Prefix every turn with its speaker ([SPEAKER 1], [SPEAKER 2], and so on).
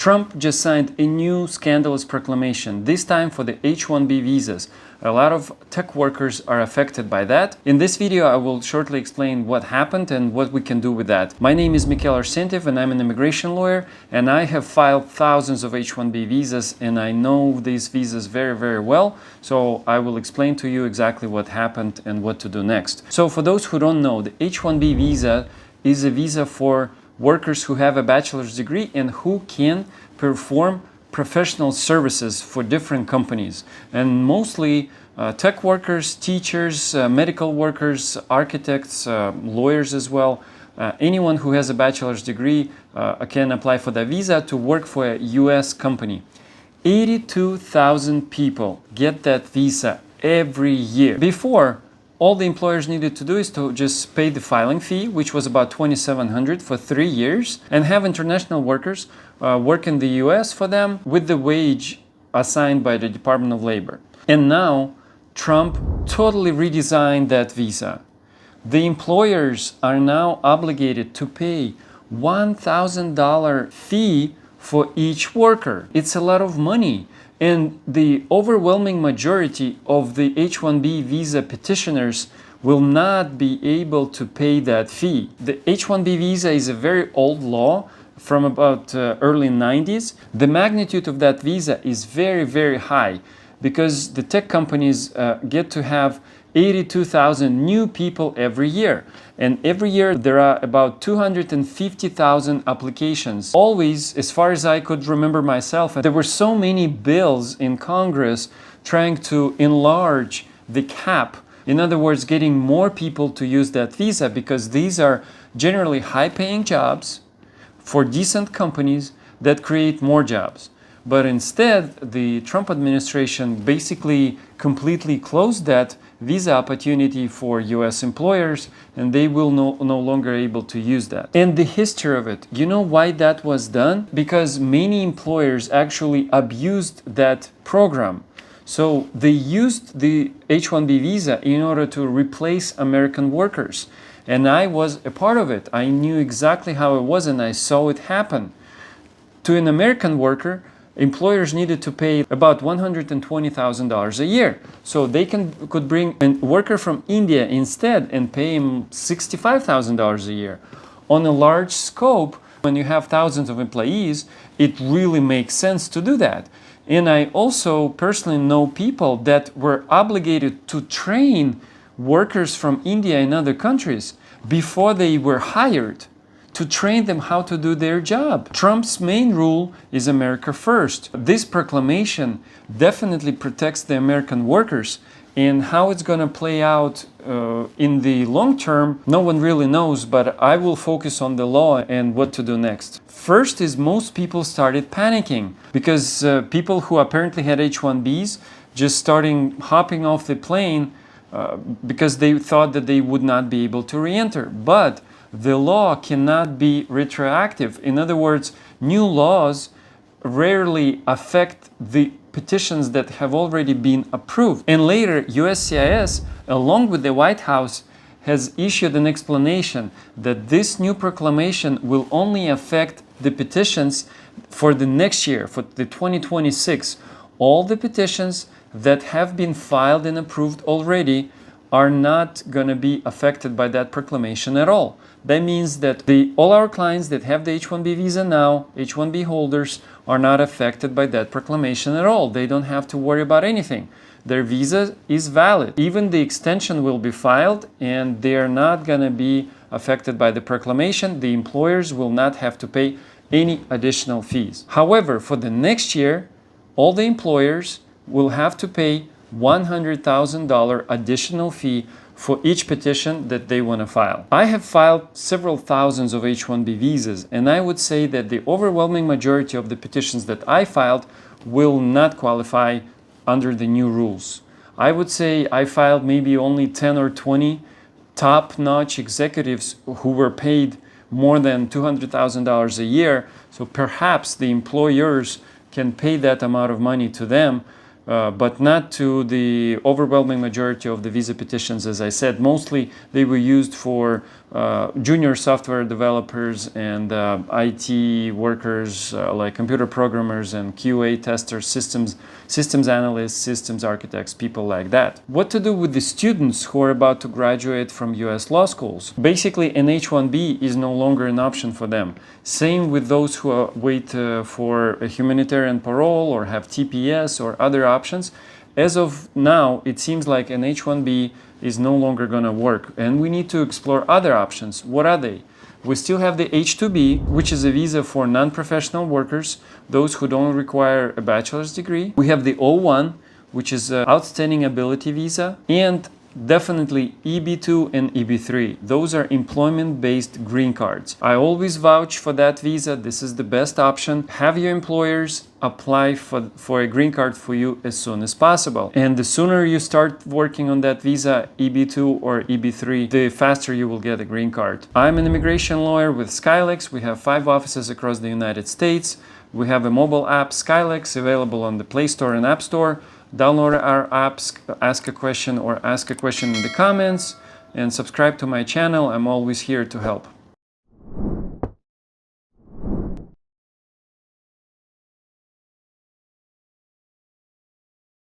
[SPEAKER 1] Trump just signed a new scandalous proclamation, this time for the H1B visas. A lot of tech workers are affected by that. In this video, I will shortly explain what happened and what we can do with that. My name is Mikhail Arsentev and I'm an immigration lawyer, and I have filed thousands of H1B visas and I know these visas very, very well. So I will explain to you exactly what happened and what to do next. So for those who don't know, the H1B visa is a visa for workers who have a bachelor's degree and who can perform professional services for different companies, and mostly tech workers, teachers, medical workers, architects, lawyers as well. Anyone who has a bachelor's degree can apply for the visa to work for a US company. 82,000 people get that visa every year. Before, all the employers needed to do is to just pay the filing fee, which was about $2,700 for 3 years, and have international workers work in the US for them with the wage assigned by the Department of Labor. And now Trump totally redesigned that visa. The employers are now obligated to pay $1,000 fee for each worker. It's a lot of money. And the overwhelming majority of the H1B visa petitioners will not be able to pay that fee. The H1B visa is a very old law from about early 90s. The magnitude of that visa is very, very high because the tech companies get to have 82,000 new people every year. And every year there are about 250,000 applications. Always, as far as I could remember myself, there were so many bills in Congress trying to enlarge the cap. In other words, getting more people to use that visa because these are generally high-paying jobs for decent companies that create more jobs. But instead, the Trump administration basically completely closed that visa opportunity for US employers, and they will no longer able to use that. And the history of it, you know why that was done? Because many employers actually abused that program. So they used the H1B visa in order to replace American workers. And I was a part of it. I knew exactly how it was and I saw it happen. To an American worker, employers needed to pay about $120,000 a year. So they could bring a worker from India instead and pay him $65,000 a year. On a large scope, when you have thousands of employees, it really makes sense to do that. And I also personally know people that were obligated to train workers from India and other countries before they were hired, to train them how to do their job. Trump's main rule is America first. This proclamation definitely protects the American workers, and how it's going to play out in the long term, no one really knows, but I will focus on the law and what to do next. First is most people started panicking because people who apparently had H1Bs just starting hopping off the plane because they thought that they would not be able to re-enter. But the law cannot be retroactive. In other words, new laws rarely affect the petitions that have already been approved. And later, USCIS, along with the White House, has issued an explanation that this new proclamation will only affect the petitions for the next year, for the 2026. All the petitions that have been filed and approved already are not going to be affected by that proclamation at all. That means that all our clients that have the H1B visa now, H1B holders, are not affected by that proclamation at all. They don't have to worry about anything. Their visa is valid. Even the extension will be filed and they are not going to be affected by the proclamation. The employers will not have to pay any additional fees. However, for the next year, all the employers will have to pay $100,000 additional fee for each petition that they want to file. I have filed several thousands of H1B visas, and I would say that the overwhelming majority of the petitions that I filed will not qualify under the new rules. I would say I filed maybe only 10 or 20 top-notch executives who were paid more than $200,000 a year, so perhaps the employers can pay that amount of money to them, but not to the overwhelming majority of the visa petitions. As I said, mostly they were used for junior software developers and IT workers like computer programmers and QA testers, systems analysts, systems architects, people like that. What to do with the students who are about to graduate from US law schools? Basically, an H1B is no longer an option for them. Same with those who wait for a humanitarian parole or have TPS or other options. As of now, it seems like an H1B is no longer going to work, and we need to explore other options. What are they? We still have the H2B, which is a visa for non-professional workers, those who don't require a bachelor's degree. We have the O1, which is an outstanding ability visa, and definitely EB2 and EB3. Those are employment-based green cards. I always vouch for that visa. This is the best option. Have your employers apply for a green card for you as soon as possible. And the sooner you start working on that visa, EB2 or EB3, the faster you will get a green card. I'm an immigration lawyer with Skylex. We have 5 offices across the United States. We have a mobile app, Skylex, available on the Play Store and App Store. Download our apps, ask a question in the comments, and subscribe to my channel. I'm always here to help.